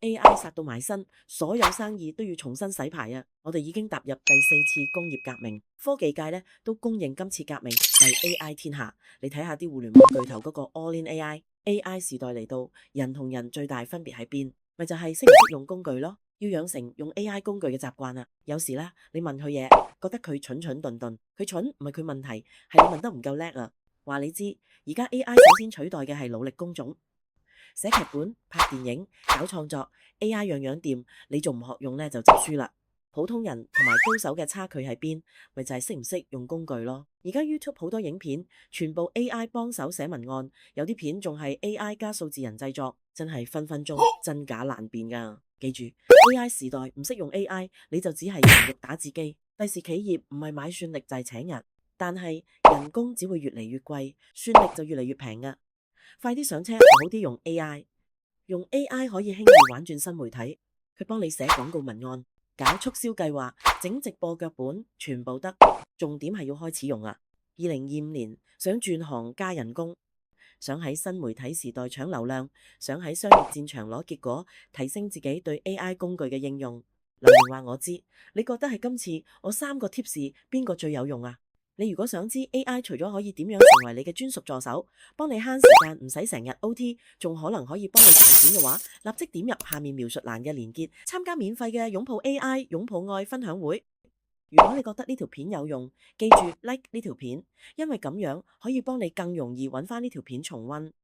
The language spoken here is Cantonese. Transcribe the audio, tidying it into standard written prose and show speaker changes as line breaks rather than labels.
AI 殺到埋身，所有生意都要重新洗牌啊！我哋已經踏入第四次工業革命，科技界咧都公認今次革命係 AI 天下。你睇下啲互聯網巨頭嗰個 All in AI 時代嚟到，人同人最大分別喺邊？咪就係識唔識用工具咯。要養成用 AI 工具嘅習慣啊！有時咧，你問佢嘢，覺得佢蠢蠢頓頓，佢蠢唔係佢問題，係你問得唔夠叻啊！話你知，而家 AI 首先取代嘅係努力工種。寫劇本、拍電影、搞創作，AI 樣樣掂，你仲唔學用呢？就執輸啦。普通人同埋高手嘅差距喺邊？咪就係識唔識用工具咯。而家 YouTube 好多影片全部 AI 幫手寫文案，有啲片仲係 AI 加數字人製作，真係分分鐘真假難辨噶。記住 AI 時代唔識用 AI，你就只係人肉打字機。第時企業唔係買算力就係請人，但係人工只會越嚟越貴，算力就越嚟越平噶。快啲上車，好啲用 AI，用 AI 可以輕易玩轉新媒體，佢幫你寫廣告文案、搞促銷計劃、整直播腳本，全部得。重點係要開始用啊！2025年想轉行加人工，想喺新媒體時代搶流量，想喺商業戰場攞結果，提升自己對 AI 工具嘅應用。留言話我知，你覺得係今次我3個 tips 邊個最有用啊？你如果想知 AI 除咗可以點樣成為你嘅專屬助手，幫你慳時間，唔使成日 OT，仲可能可以幫你賺錢嘅話，立即點入下面描述欄嘅連結，參加免費嘅擁抱 AI、擁抱愛分享會。如果你覺得呢條片有用，記住 like 呢條片，因為咁樣可以幫你更容易揾翻呢條片重溫。